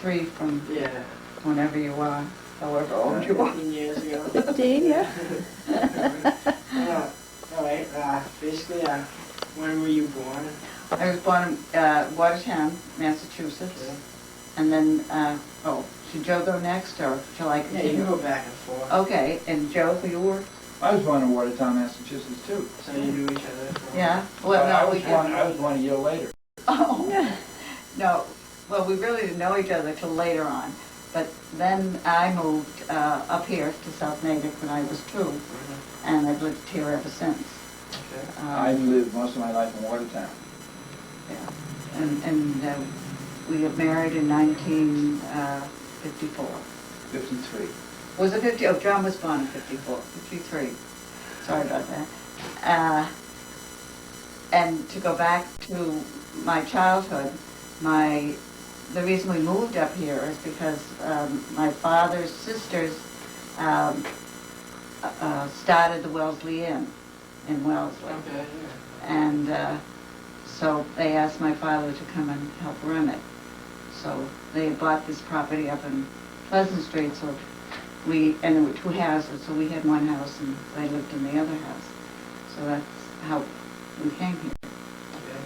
53 from Yeah. whenever you are, however old you are. 15 years ago. 15, yeah. All right. Basically, when were you born? I was born in Watertown, Massachusetts. Okay. And then, should Joe go next, or shall I Yeah, continue? you can go back and forth. Okay, and Joe, you were? I was born in Watertown, Massachusetts too. So you knew each other for Yeah? But Well, I no, we was born. didn't. I was born a year later. Oh, no. Well, we really didn't know each other till later on. But then I moved up here to South Natick when I was 2, and I've lived here ever since. Okay. I lived most of my life in Watertown. Yeah. And we got married in 1954. 53. Was it 50? Oh, John was born in 54, 53. Sorry about that. And to go back to my childhood, the reason we moved up here is because my father's sisters started the Wellesley Inn in Wellesley. Okay. And so they asked my father to come and help run it. So they had bought this property up in Pleasant Street, so and there were 2 houses, so we had one house and they lived in the other house. So that's how we came here. Okay.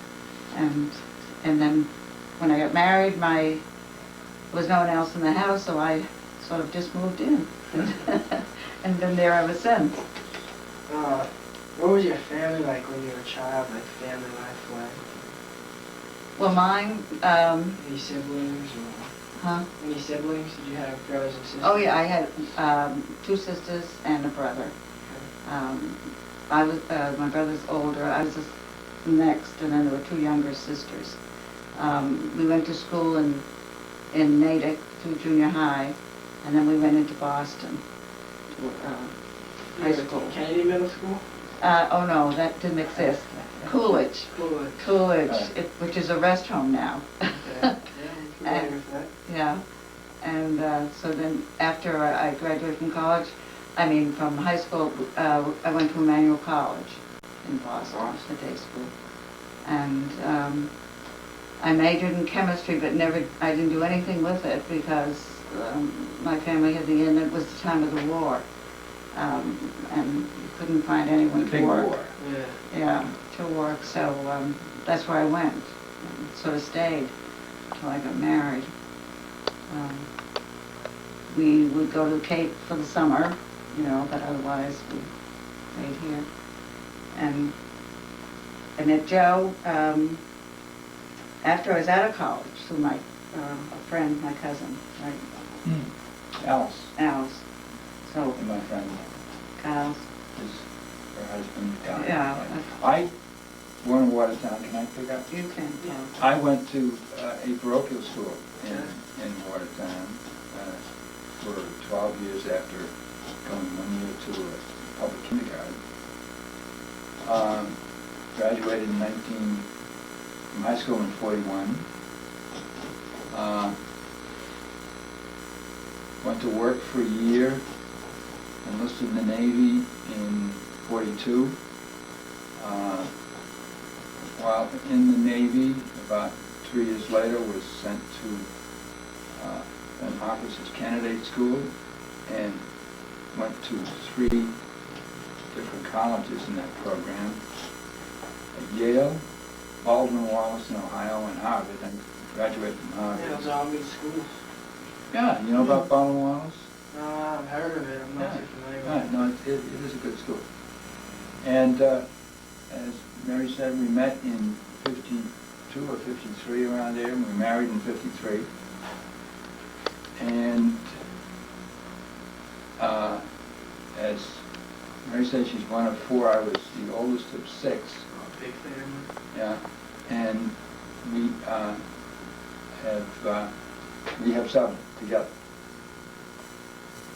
And then when I got married, there was no one else in the house, so I sort of just moved in. And been there ever since. What was your family like when you were a child? Like family life, like Well, mine, any siblings or huh? any siblings? Did you have brothers and sisters? Oh yeah, I had 2 sisters and a brother. My brother's older. I was the next, and then there were 2 younger sisters. We went to school in Natick through junior high, and then we went into Boston to high school. Kennedy Middle School? Oh no, that didn't exist. Coolidge. Coolidge. Which is a rest home now. Okay. Yeah, I'm familiar with that. Yeah, and so then after I graduated from college, from high school, I went to Emmanuel College in Boston, a day school. And I majored in chemistry, but I didn't do anything with it because my family had the inn. It was the time of the war, and you couldn't find anyone The to big work. war. Yeah, to work. So that's where I went, and sort of stayed until I got married. We would go to the Cape for the summer, but otherwise we stayed here. And at Joe, after I was out of college, through my a friend, my cousin, right, Alice, Alice. So and my friend, Kyle's. her husband. Yeah. I born in Watertown. Can I pick up? You can tell. I went to a parochial school in Watertown for 12 years after going 1 year to a public kindergarten. Graduated from high school in 41. Went to work for a year, enlisted in the Navy in 42. While in the Navy, about 3 years later, was sent to an officer's candidate school and went to 3 different colleges in that program. At Yale, Baldwin Wallace in Ohio, and Harvard. I graduated from Harvard. Yeah, those are all good schools. Yeah, you know about Baldwin Wallace? I've heard of it. I'm not too familiar with it. No, it is a good school. And as Mary said, we met in 52 or 53 around there, and we married in 53. And as Mary said, she's one of 4. I was the oldest of 6. Big family. Yeah, and we have 7 together.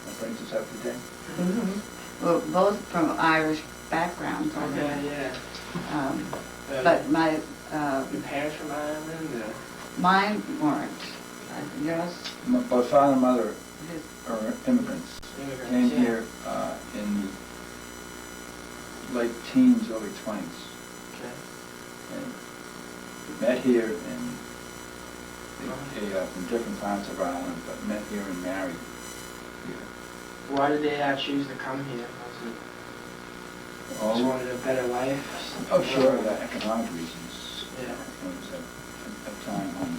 That brings us up to date. Mm-hmm. Well, both from Irish backgrounds. Okay, yeah. But my Your parents from Ireland? mine weren't. Yours? Both father and mother His, are immigrants. Immigrants, Came yeah. here in the late teens, early 20s. Okay. And we met here, and from different parts of Ireland, but met here and married here. Why did they choose to come here? Was it just Oh, wanted a better life? oh, sure, the economic reasons. Yeah. It was a time when,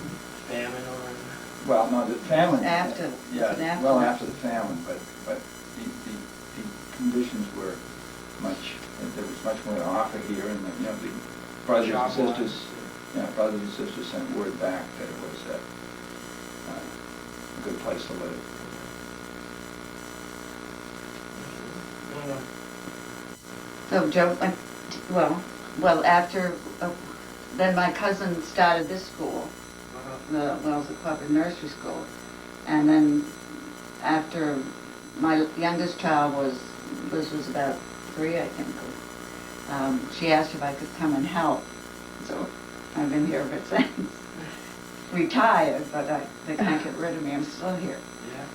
Famine or... well, no, the famine. After, Yeah, it's an after. well, after the famine, but the conditions were there was much more to offer here, and, the brothers and Job-wise. sisters, brothers and sisters sent word back that it was a good place to live. So Joe went, after, then my cousin started this school, the Wellesley Club Nursery School. And then after my youngest child Liz was about 3, I think, she asked if I could come and help. So I've been here ever since. Retired, but they can't get rid of me. I'm still here. Yeah.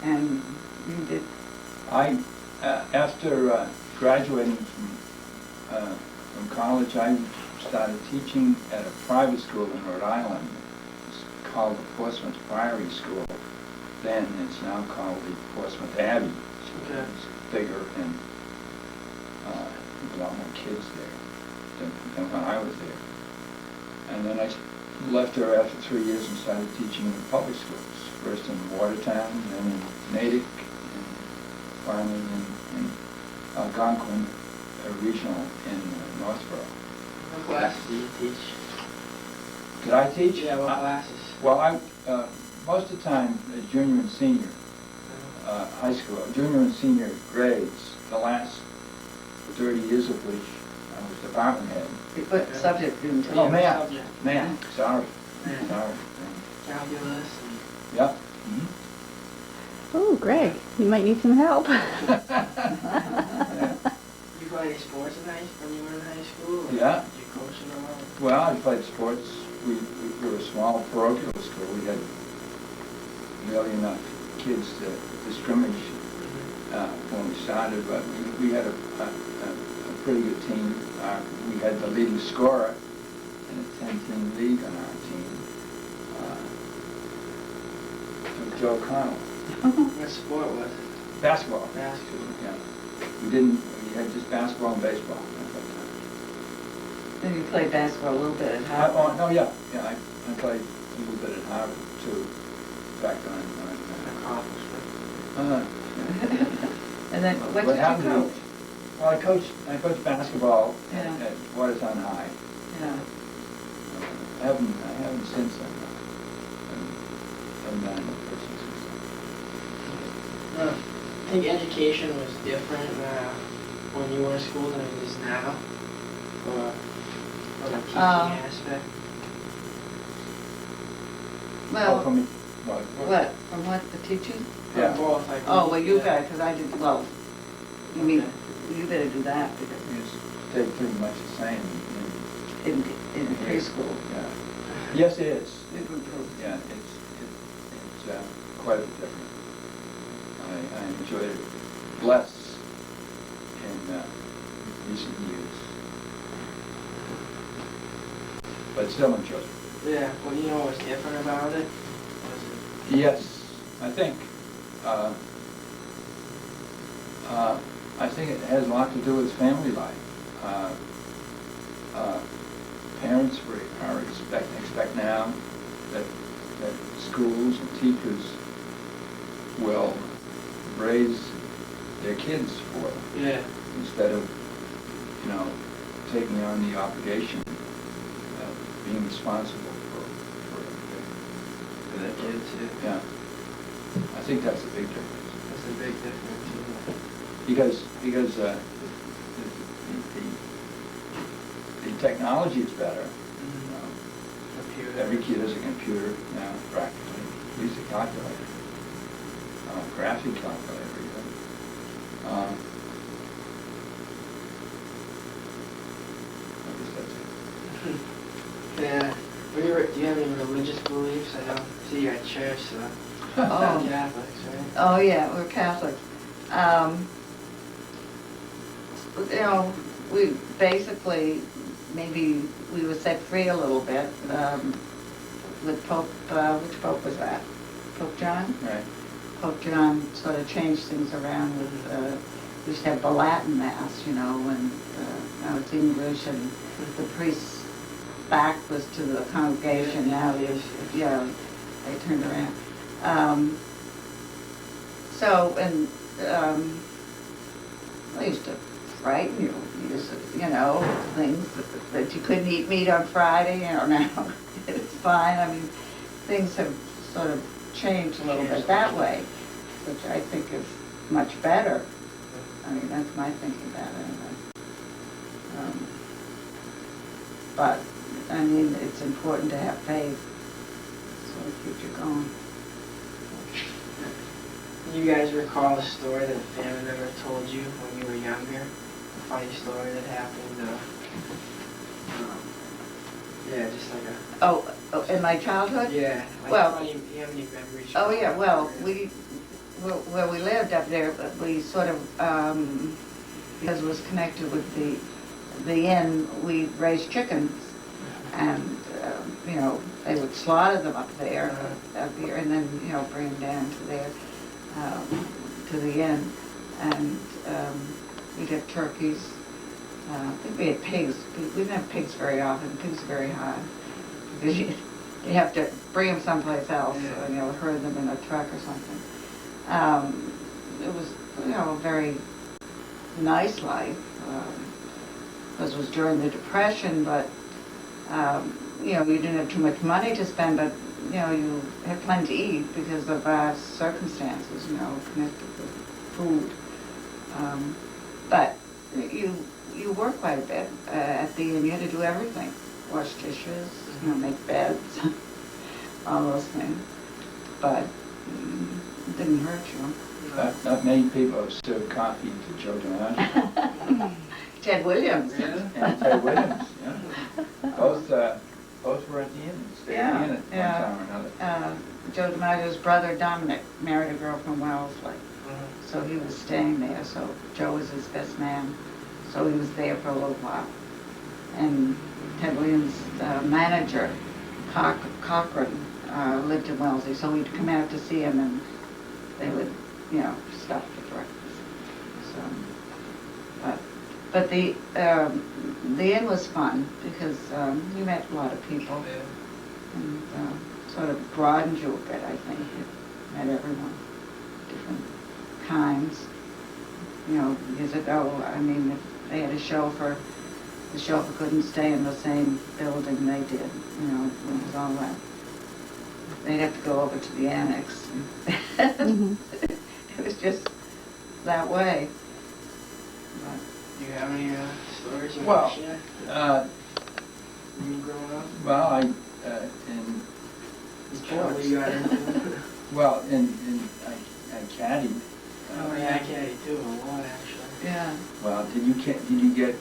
And you did. After graduating from college, I started teaching at a private school in Rhode Island. It's called the Portsmouth Priory School. Then it's now called the Portsmouth Abbey School. Okay. It's bigger and a lot more kids there than when I was there. And then I left there after 3 years and started teaching in public schools. First in Watertown, then in Natick, and finally in Algonquin Regional in Northborough. What classes do you teach? Did I teach? Yeah, what classes? Well, most of the time, junior and senior high school, junior and senior grades, the last 30 years of which I was department head. What subject didn't tell Oh, you? math. Subject. Math, sorry. Math. Sorry. Calculus and... Yep. Oh, Greg, you might need some help. You play any sports when you were in high school? Or Yeah. Did you coach in them all? Well, I played sports. We were a small parochial school. We had barely enough kids to scrimmage when we started, but we had a pretty good team. We had the leading scorer in a 10-team league on our team, Joe Connell. What sport was it? Basketball. Basketball. Yeah. We had just basketball and baseball at that time. Then you played basketball a little bit at Harvard. I played a little bit at Harvard too, back on. Accomplishment. And then what did you happened to me- coach? Well, I coached basketball Yeah. at Watertown High. Yeah. I haven't since then. And then, I think education was different when you were in school than it is now, from a teaching aspect. Well, from me, what? From what? The teaching? Yeah. From both, I think. Oh, well, you Yeah. guys, because I didn't, well, you mean, you better do that because It stayed pretty much the same. in preschool. Yeah. Yes, it is. We've improved. Yeah, it's quite a bit different. I enjoyed it less in recent years, but still enjoy it. Yeah, well, you know what's different about it? Yes, I think it has a lot to do with family life. Parents expect now that schools and teachers will raise their kids for them Yeah. instead of, taking on the obligation of being responsible For the kids, yeah. yeah. I think that's a big difference. That's a big difference. Because the technology is better. Computer. Every kid has a computer now, practically. At least a calculator. Graphic calculator even. I guess that's it. Yeah. Do you have any religious beliefs? I don't see you at church, so. Oh. Catholics, right? Oh, yeah, we're Catholics. We basically, maybe we were set free a little bit. with Pope, which Pope was that? Pope John? Right. Pope John sort of changed things around with, we used to have the Latin Mass, you know, and now it's English, and the priest's back was to the congregation. Now they, yeah, they turned around. So, and they used to frighten you, you know, things that you couldn't eat meat on Friday, you know, now it's fine. I mean, things have sort of changed a little bit that way, which I think is much better. I mean, that's my thinking about it anyway. But, I mean, it's important to have faith, so it keeps you going. You guys recall a story that a family member told you when you were younger? A funny story that happened? Yeah, just like a... Oh, in my childhood? Yeah. Like Well- funny, you have any memories? Oh, from yeah, that well, story? where we lived up there, we sort of, because it was connected with the inn, we raised chickens. And, you know, they would slaughter them up there, and then, you know, bring them down to there, to the inn. And we'd have turkeys. I think we had pigs. We didn't have pigs very often. Pigs are very high. Because you have to bring them someplace else, Yeah. you know, herd them in a truck or something. It was, you know, a very nice life. Because it was during the Depression, but you know, you didn't have too much money to spend, but, you know, you had plenty to eat because of circumstances, you know, connected with food. But you work quite a bit at the inn. You had to do everything. Wash dishes, you know, make beds, all those things. But it didn't hurt you. Not many people have served coffee to Joe DiMaggio. Ted Williams. Really? And Ted Williams, yeah. Both were at the inn, stayed at the inn at Yeah. one time or another. Joe DiMaggio's brother Dominic married a girl from Wellesley. Mhm. So he was staying there, so Joe was his best man. So he was there for a little while. And Ted Williams' manager, Cochran, lived in Wellesley, so we'd come out to see him and they would, you know, stop for breakfast. So, but the inn was fun because you met a lot of people Yeah. and sort of broadened you a bit, I think. You met everyone, different kinds. You know, years ago, I mean, if they had a chauffeur, the chauffeur couldn't stay in the same building they did, you know, it was all that. They'd have to go over to the annex. Mhm. It was just that way. But, Do you have any stories you Well, want to share? When you growing up? Well, What you got into? I caddied. Oh yeah, I caddy too, a lot actually. yeah. Well, did you get, you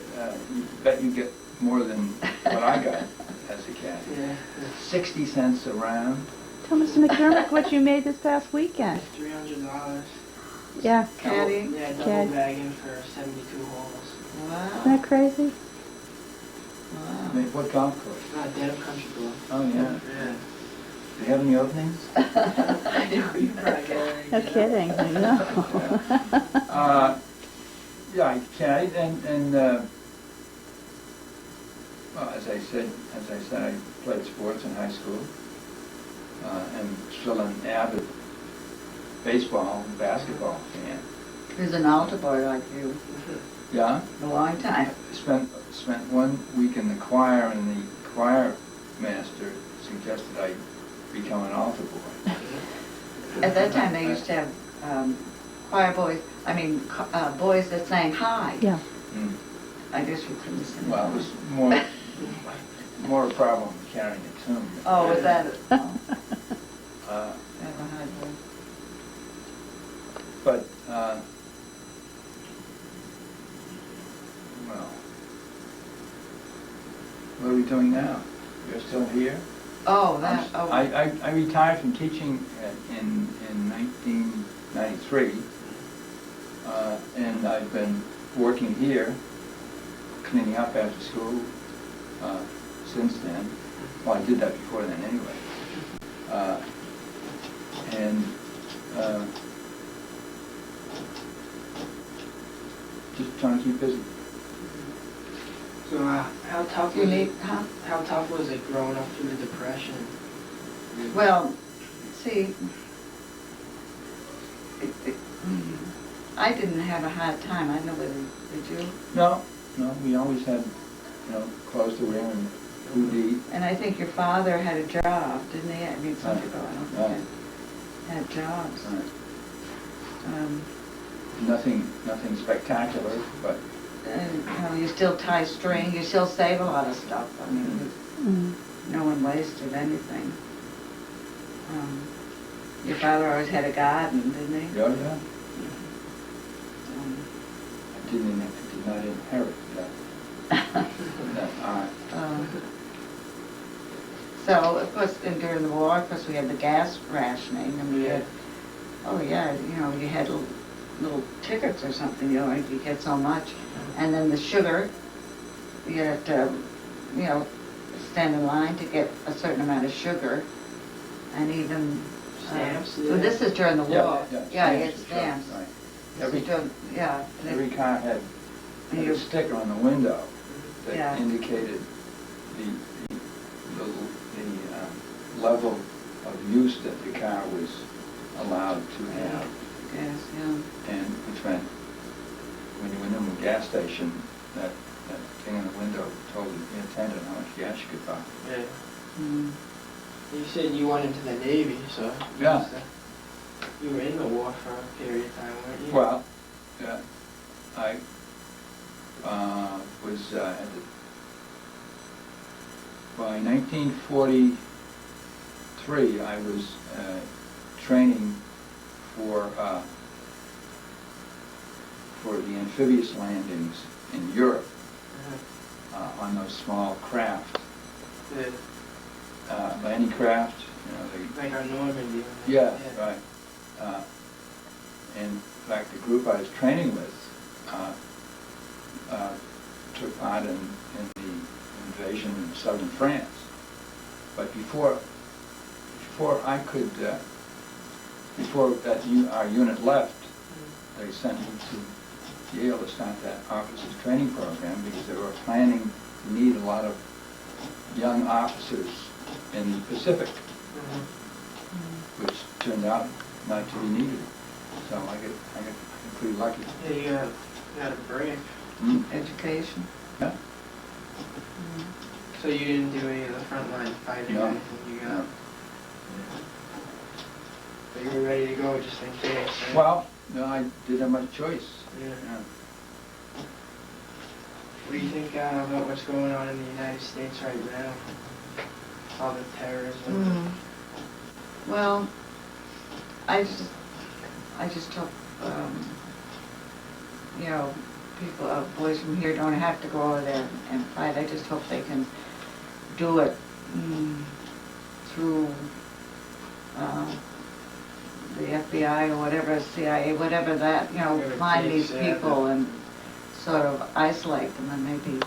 bet you get more than what I got as a caddy. Yeah. 60 cents a round. Tell Mr. McDermott what you made this past weekend. $300. Yeah. Caddy? Yeah, double Cad- bagging for 72 holes. Isn't Wow. that crazy? I Wow. mean, what golf course? Not Dedham Country Club. Oh, yeah. Yeah. Do you have any openings? I do. You probably get it. No kidding, I know. Yeah, I caddied and well, as I said, I played sports in high school. And still an avid baseball and basketball fan. He was an altar boy like you, Yeah? a long time. Spent 1 week in the choir, and the choir master suggested I become an altar boy. At that time, they used to have choir boys, boys that sang high. Yeah. Mm. I guess you couldn't sing. Well, it was more a problem carrying a tune. Oh, was that it? Oh, Uh, they have a high voice. But, well, what are we doing now? You're still here? Oh, that, oh. I retired from teaching in 1993, and I've been working here, cleaning up after school since then. Well, I did that before then anyway. And just trying to keep busy. So how tough You was need, it? huh? How tough was it growing up through the Depression? Well, see, I didn't have a hard time. I know whether, did you? No, we always had, clothes to wear and food to eat. And I think your father had a job, didn't he? I mean, some people, I don't think, had jobs. Right. Um, Nothing spectacular, but and, you still tie string, you still save a lot of stuff. I mean, Mm. no one wasted anything. Your father always had a garden, didn't he? yeah. Um, I did not inherit that art. So, of course, and during the war, of course, we had the gas rationing, and we had, oh yeah, you had little tickets or something, you get so much. And then the sugar, you had to, stand in line to get a certain amount of sugar, and even... Stamps, So yeah. this is during the war. Yeah, you get sure, stamps. right. This is during, yeah. and Every car had and a you- sticker on the window that Yeah. indicated the level of use that the car was allowed to have. Yes, yeah. And which meant when you went in the gas station, that thing on the window told the attendant how much gas you could buy. Yeah. Mm. You said you went into the Navy, so Yeah. you were in the war for a period of time, weren't you? Well, I was by 1943, I was training for the amphibious landings in Europe on those small craft, The, landing craft. like on Normandy. Yeah, right. In fact, the group I was training with took part in the invasion in southern France. But before I could, before our unit left, they sent me to Yale to start that officers training program because they were planning to need a lot of young officers in the Pacific, which turned out not to be needed. So I got pretty lucky. Yeah, you got a break. Education. Yeah. So you didn't do any of the frontline fighting No. or anything? You got. No. But you were ready to go just in case. Right? Well, no, I didn't have much choice. Yeah. Yeah. What do you think about what's going on in the United States right now? All the terrorism. Well, I just hope, people, boys from here don't have to go over there and fight. I just hope they can do it through the FBI or whatever, CIA, whatever that, Whatever it find takes, these yeah, people and sort of isolate them and maybe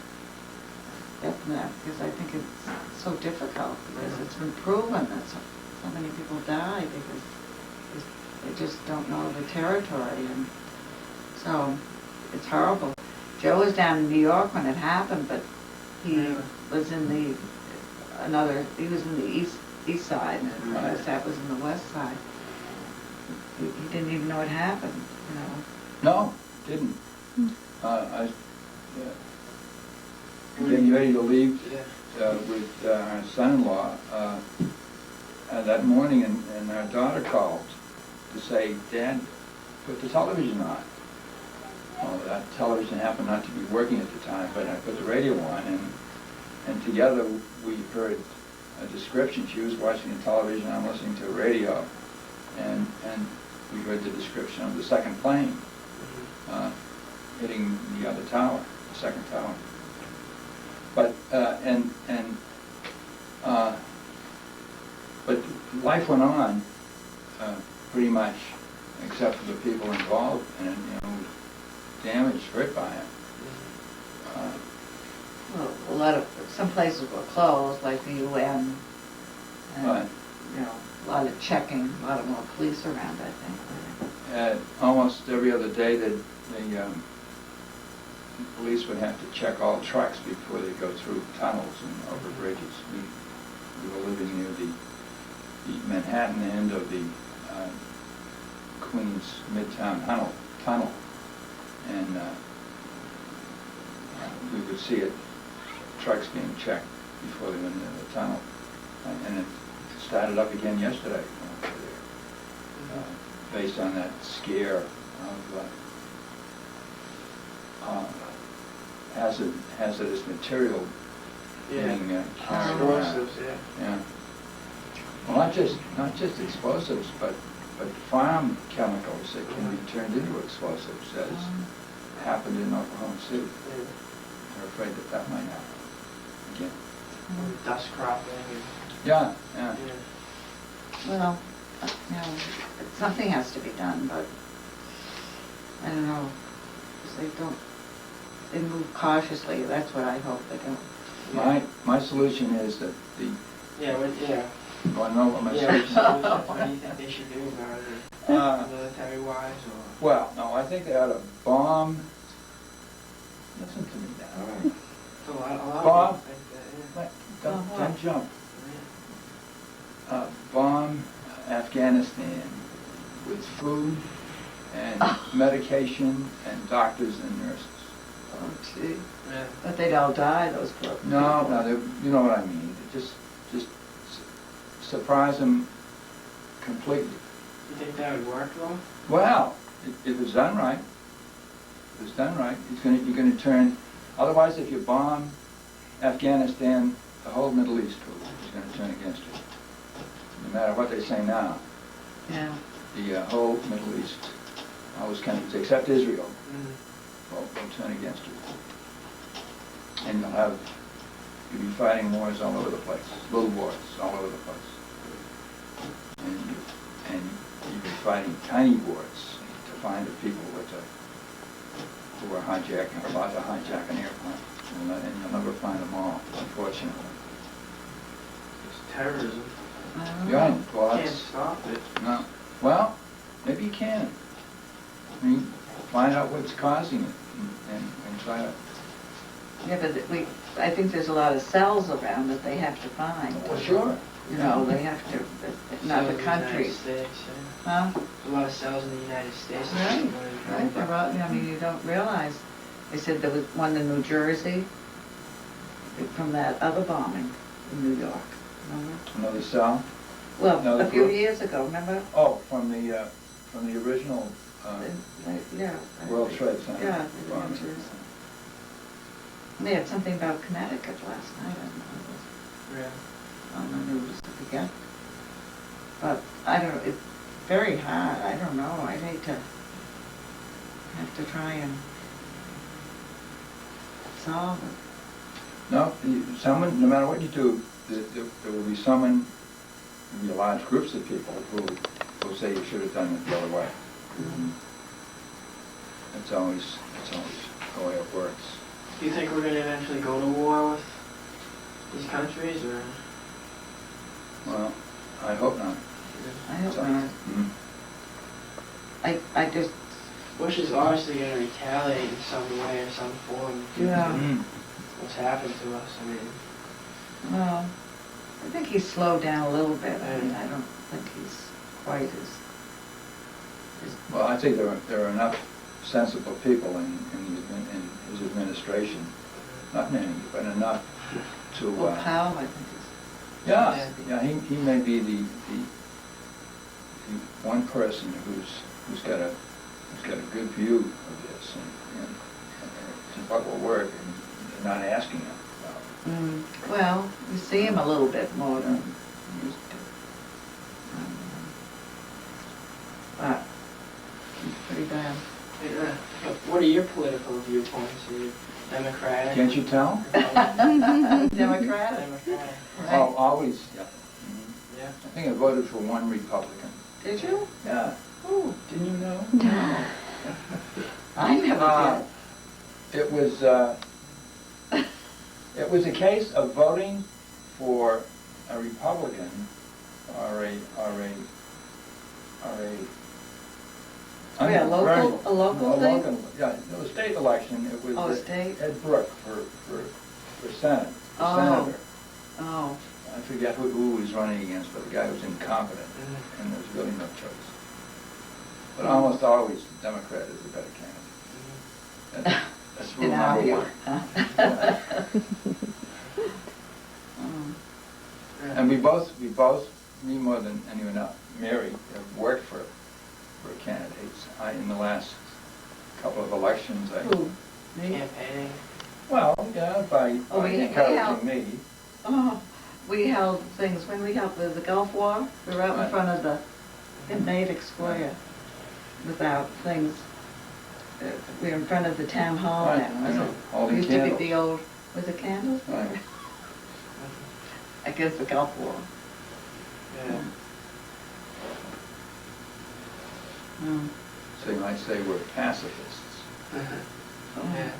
get them that, because I think it's so difficult, because it's been proven that so many people die because they just don't know the territory, and so it's horrible. Joe was down in New York when it happened, but he Yeah. was in he was in the east side, and that was in the west side. He didn't even know it happened, No, didn't. I was getting ready to leave Yeah. with our son-in-law that morning, and our daughter called to say, "Dad, put the television on." Well, that television happened not to be working at the time, but I put the radio on, and together we heard a description. She was watching the television, I'm listening to the radio, and we heard the description of the second plane hitting the other tower, the second tower. But but life went on pretty much, except for the people involved and damaged, hurt by it. Well, some places were closed, like the UN, and, Right. a lot of checking, a lot of more police around, I think. Almost every other day that the police would have to check all trucks before they go through tunnels and over bridges. We were living near the Manhattan end of the Queens Midtown tunnel, and we would see trucks being checked before they went into the tunnel. And it started up again yesterday, based on that scare of hazardous material being carried around. Explosives, Yeah. Well, not just explosives, but farm chemicals that can be turned into explosives, as happened in Oklahoma City. Yeah. They're afraid that might happen again. Dust cropping and, Yeah. yeah. Well, something has to be done, but I don't know, 'cause they move cautiously, that's what I hope they don't. My solution is that Yeah, well, I know what my yeah, solution is. what do you think they should do about it? Military-wise, or? Well, no, I think they ought to bomb. Listen to me now. A lot Bob? of people think that, Wait, Bomb what? don't jump. yeah. Bomb Afghanistan with food and medication and doctors and nurses. Oh, gee. Yeah. But they'd all die, those poor people. No, you know what I mean. Just surprise them completely. You think that would work, though? Well, it was done right. It was done right. You're going to turn. Otherwise, if you bomb Afghanistan, the whole Middle East is going to turn against you. No matter what they say now, Yeah. the whole Middle East, all those countries except Israel, Mm. will turn against you. And you'll be fighting wars all over the place, little wars all over the place. And you'll be fighting tiny wars to find the people who are about to hijack an airplane. And you'll never find them all, unfortunately. It's terrorism. I don't Yeah, know. well, Can't that's, stop it. no. Well, maybe you can. I mean, find out what's causing it and try to. Yeah, but I think there's a lot of cells around that they have to find. Well, sure. You know, they have to, not Cells the in countries. United States, Huh? yeah. A lot of cells in the United States. Right, right, they're all, I mean, you don't realize. They said there was one in New Jersey from that other bombing in New York, remember? Another cell? Well, Another a few group? years ago, remember? Oh, from the original Yeah. World Trade Center. Yeah, in New bombing. Jersey. They had something about Connecticut last night, I don't know. Yeah. On the news, I forget. But I don't, it's very hard, I don't know, I'd hate to have to try and solve it. No, no matter what you do, there will be someone, there'll be large groups of people who will say you should have done it the other way. Mhm. It's always the way it works. Do you think we're going to eventually go to war with these countries, or? Well, I hope not. I hope So- not. Mhm. I just, Bush is obviously going to retaliate in some way or some form. yeah, Mhm. What's happened to us? I mean, well, I think he's slowed down a little bit. I mean, I don't think he's quite as Well, I think there are enough sensible people in his administration, not many, but enough to. well, Powell, I think Yeah, he may be the one person who's got a good view of this and what will work and not asking him about it. is. Well, you see him a little bit more than you used to. But he's pretty bad. what are your political viewpoints? Are you Democratic? Can't you tell? Democratic. Democratic. Oh, always. Yeah. Mhm. Yeah. I think I voted for one Republican. Did you? Yeah. Oh, Didn't you know? no. I never did. It was a case of voting for a Republican Oh, yeah, local- Very- a local thing? Yeah, it was a state election, it was Oh, state? Ed Brooke for Senate, for Oh. senator. Oh, I forget who he was running against, but the guy was incompetent, Mhm. and there was really no choice. But almost always, the Democrat is a better candidate. That's rule get out number here. one. Oh. And we both, me more than anyone else, Mary, have worked for candidates. In the last couple of elections, Who? Me? Campaigning. well, yeah, by Oh, we have- encouraging me. Oh, we held things, when we held the Gulf War, we were out in Right. front of the, in Natick Square, without things. We were in front of the town hall Right, now. I know, It holding used to be candles. the old, was it candles? Right. Against the Gulf War. Yeah. Mm. So you might say we're pacifists. Oh. Yeah.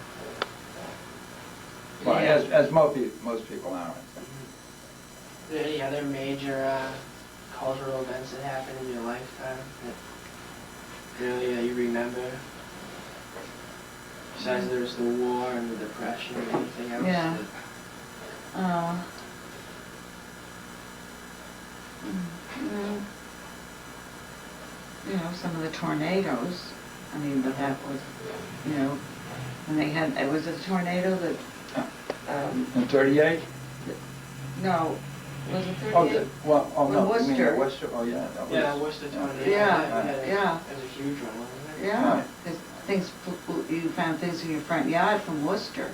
Well, Yeah. as most people are, I think. Are there any other major cultural events that happened in your lifetime that really you remember? Besides there was the war and the depression, anything else? Yeah. that- Mm, you know, some of the tornadoes, I mean, but that was, you know, when they had, it was a tornado that, In 38? no, was it Oh, 38? well, oh, In no, you mean Worcester. Worcester, oh, yeah, that was. Yeah, Worcester tornado. Yeah, that yeah. was a huge one, wasn't it? Yeah, Right. 'cause things, you found things in your front yard from Worcester.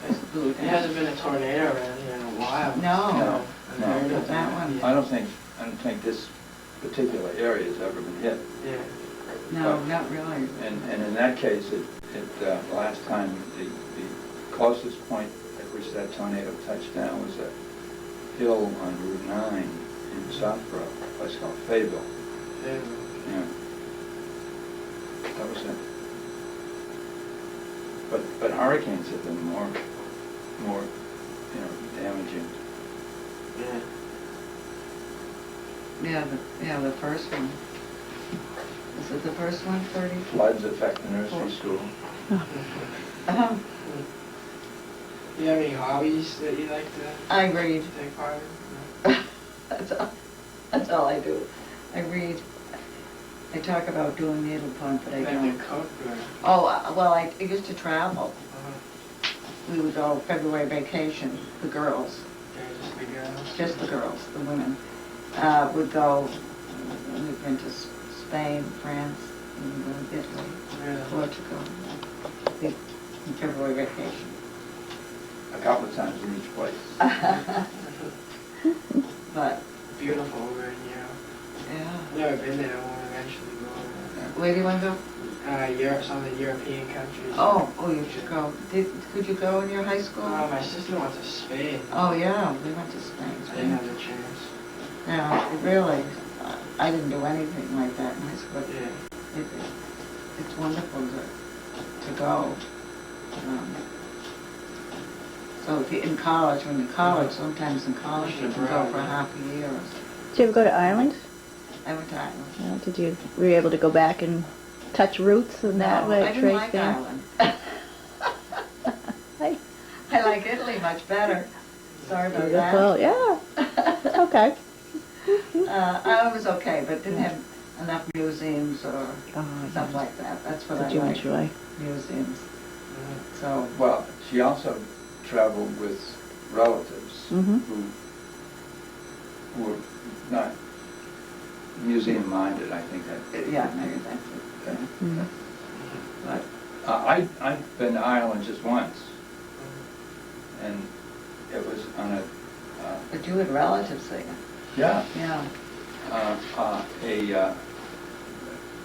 Things blew There hasn't down. been a tornado around here in a while. No. No, no. But that one- I don't think this particular area has ever been hit. Yeah. No, not really. And in that case, the last time, the closest point at which that tornado touched down was a hill on Route 9 in Southborough, a place called Fayetteville. Yeah. Yeah. That was it. But hurricanes have been more, damaging. Yeah. Yeah, the first one. Was it the first one, 30? Floods affect the nursery school. Uh-huh. Do you have any hobbies that you like to I read. take part in? That's all I do. I read. I talk about doing needlepoint, but I Like to don't. cook or? Oh, well, I used to travel. Uh-huh. We would go February vacation, the girls, Yeah, just the girls. just the girls, the women, would go, we'd been to Spain, France, and Italy, Yeah. Portugal, in February vacation. A couple of times in each place. But, Beautiful over in Europe. yeah. I've never been there. I want to eventually go over Where do you want to go? there. Europe, some of the European countries. Oh, you should go. Could you go in your high school? My sister went to Spain. Oh, yeah, we went to Spain. I didn't have the chance. Yeah, it really, I didn't do anything like that in high school. Yeah. It's wonderful to go. So if you're in college, when you're in college, sometimes in college you can go for half a year or so. Did you ever go to Ireland? I went to Ireland. Were you able to go back and touch roots in that No, way? I didn't trace like there? Ireland. Hey, I like Italy much better. Sorry about beautiful, yeah. that. Okay. I was okay, but didn't have enough museums or Oh, stuff yeah. like that. That's what Did I you like, enjoy? museums. Mhm. So, Well, she also traveled with relatives Mm-hmm. who were not museum-minded, I think. yeah, maybe that's it. Mm. But, I've been to Ireland just once, and it was on a, but you had relatives there. yeah, Yeah.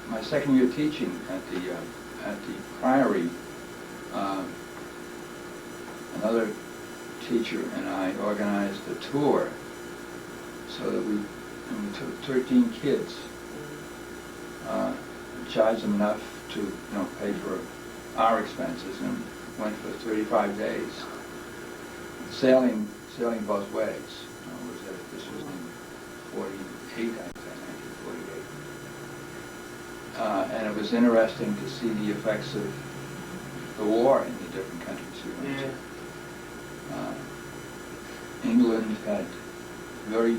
My second year teaching at the Priory, another teacher and I organized a tour so that we took 13 kids, charged them enough to pay for our expenses, and went for 35 days, sailing both ways. This was in 1948, I think, 1948. And it was interesting to see the effects of the war in the different countries we went to. England had very,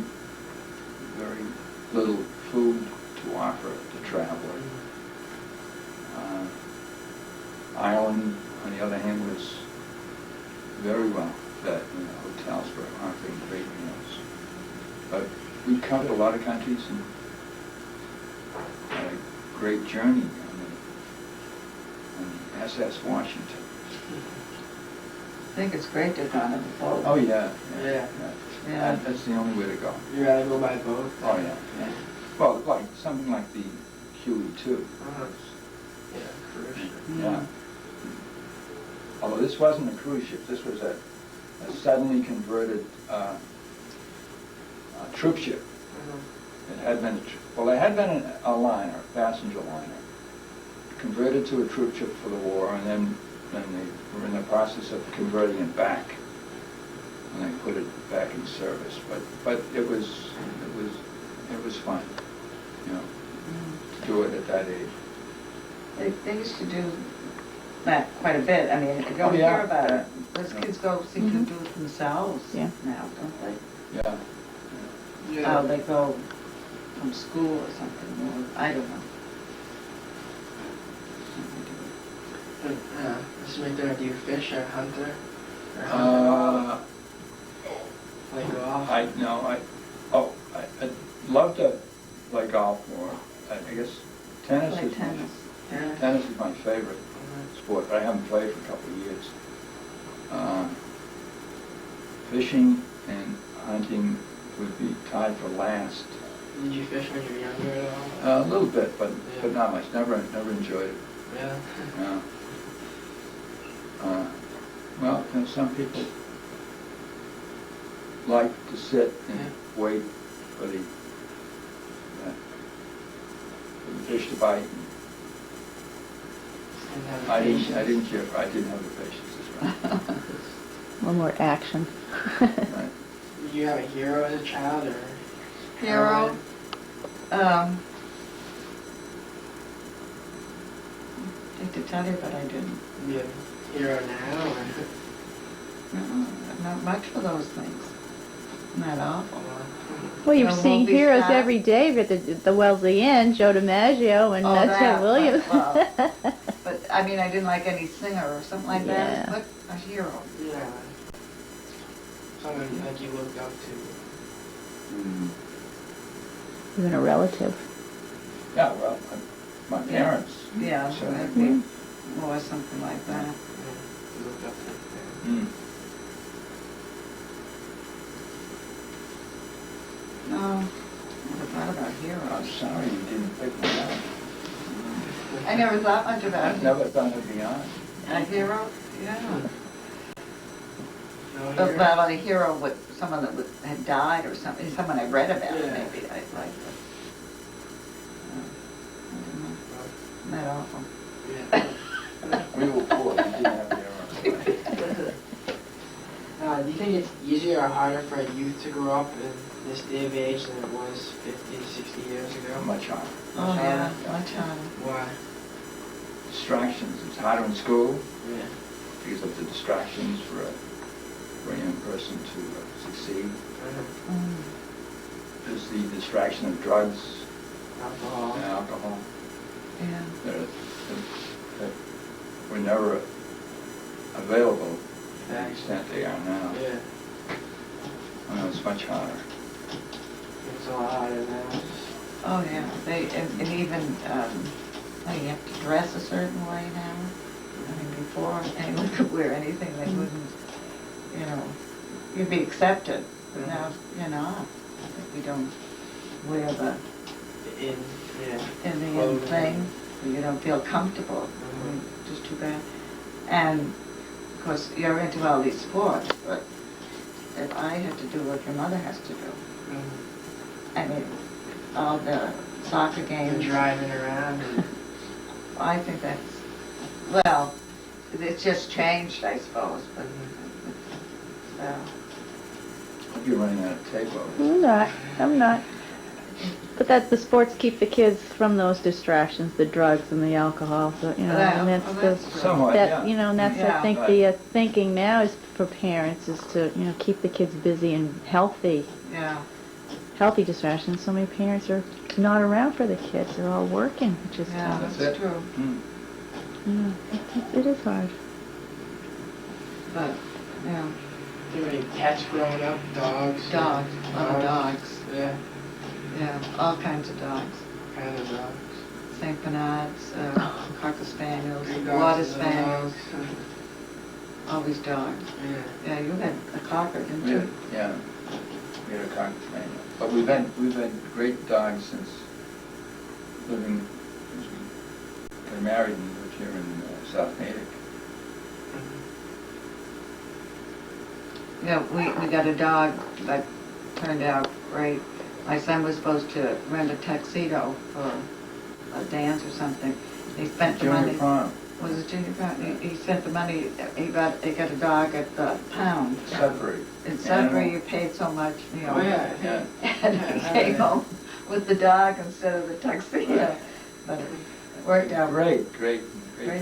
very little food to offer the traveler. Ireland, on the other hand, was very well fed. Hotels were offering great meals. But we covered a lot of countries and had a great journey on the SS Washington. I think it's great to go on a boat. Oh, yeah. Yeah. That's the only way to go. You rather go by boat? Oh, yeah. Well, like something like the QE2. Yeah, cruise ship. Yeah. Although this wasn't a cruise ship, this was a suddenly converted troop ship. It had been, it had been a liner, passenger liner, converted to a troop ship for the war, and then they were in the process of converting it back, and they put it back in service. But it was fun, to do it at that age. They used to do that quite a bit. I mean, you don't hear about it. Those kids seem to do it themselves now, don't they? Yeah. Oh, they go from school or something, or I don't know. Mr. McDermott, do you fish or hunter? Or play golf? I'd love to play golf more. I guess tennis Play is tennis. tennis is my favorite sport, but I haven't played for a couple of years. Fishing and hunting would be tied for last. Did you fish when you were younger at all? A little bit, but not much. Never enjoyed it. Yeah. Yeah. Well, some people like to sit and wait for the fish to bite. I didn't care. I didn't have the patience as well. A little more action. Right. Did you have a hero as a child, or? Hero? I hate to tell you, but I didn't. You have a hero now, or? No, not much for those things. Not awful. Well, you're No seeing movie heroes star? every day at the Wellesley Inn, Joe DiMaggio and Oh, Ted that, Williams. But, I mean, I didn't like any singer or something like Yeah. that. What a hero. Yeah. Someone like you looked up to. Even a relative. Yeah, well, my parents. Yeah, So, I'd be more something like that. You looked up to. No, never thought about I'm heroes. sorry you didn't pick me up. I never thought much about I've it. never thought of beyond. A hero? Yeah. No But hero? well, a hero with someone that had died or something, someone I read about, Yeah. maybe I'd like to. I don't know. Not awful. Yeah. We were poor, we didn't have heroes. Do you think it's easier or harder for a youth to grow up in this day of age than it was 50, 60 years ago? Much harder. Oh, yeah, much harder. Why? Distractions, it's harder in school Yeah. because of the distractions for a young person to succeed. There's the distraction of drugs Alcohol. and alcohol Yeah. that were never available to the Thanks. extent they are now. Yeah. Well, it's much harder. It's a lot harder now. Oh, yeah, and even, you have to dress a certain way now. I mean, before, anyone could wear anything, they wouldn't, you'd be accepted, but now you're not. I think we don't wear the In in the Clothing. thing, you don't feel comfortable, just too bad. And, of course, you're into all these sports, but if I had to do what your mother has to do, I mean, all the soccer and games, driving around. And, I think that's, well, it's just changed, I suppose, but, Hope you're running out of tape over. I'm not. But that the sports keep the kids from those distractions, the drugs and the alcohol. So you know, Yeah, and that's well, the that's true. Somewhat, that yeah. you know, and that's Yeah. I think Right. the thinking now is for parents is to keep the kids busy and healthy distractions. So many parents are not around for the kids; they're all working, which is Yeah, tough. That's that's it. true. Mm. It is hard. But, yeah, Too many pets growing up, dogs. dogs, a lot of dogs. Yeah, Yeah, all kinds of dogs. kind of dogs. St. Bernards, Cocker Spaniels, Big Water dogs and Spaniels, little dogs. always dogs. Yeah. Yeah, you had a Cocker, didn't We had, you? yeah, we had a cocker spaniel. But we've had great dogs since living, as we got married and lived here in South Natick. Yeah, we got a dog that turned out great. My son was supposed to rent a tuxedo for a dance or something. He spent the Junior money. Farm, Was it Junior Pound? He spent the money, he got a dog at the pound. Sudbury. In Sudbury, you paid so much, you know. Oh, yeah. Yeah. And he came home with the dog instead of the tuxedo. But it worked out great. Great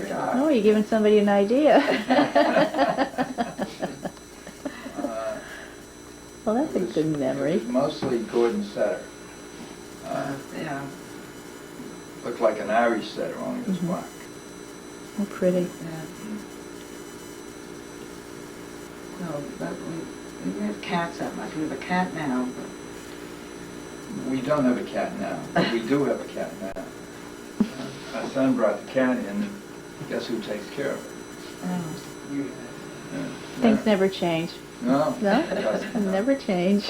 dog. Oh, you're giving somebody an idea. Well, that's a good It memory. was mostly Gordon Setter. Yeah, Looked like an Irish setter, only it was Mhm. black. Oh, pretty. yeah. No, but we didn't have cats that much. We have a cat now, but We don't have a cat now, but we do have a cat now. My son brought the cat in, and guess who takes care of it? oh, You- Yeah. Things never change. No. No? it doesn't, no. Never change.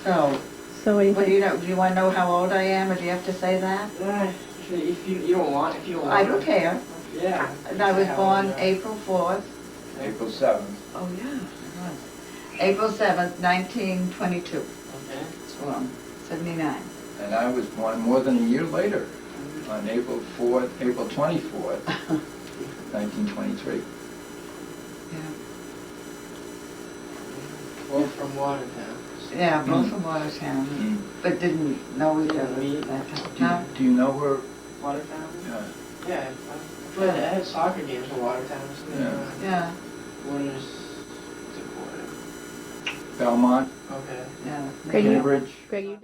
so, So what do you what think? do you want to know how old I am, or do you have to say that? If you don't want, if you don't want. I don't care. Yeah. And I was How born old you are. April 4th. April 7th. Oh, yeah, I was. April 7th, 1922. Okay. Well, 79. And I was born more than a year later, on April 24th, 1923. Yeah. Both from Watertown. Yeah, both from Watertown, Mm. but didn't know each other Me? at that time. Do you know where? Watertown? Uh, Yeah. I had soccer games in Watertown. So Yeah. Yeah, Waters. What's it called? Belmont, Okay. yeah. Greg, you- Cambridge. Greg, you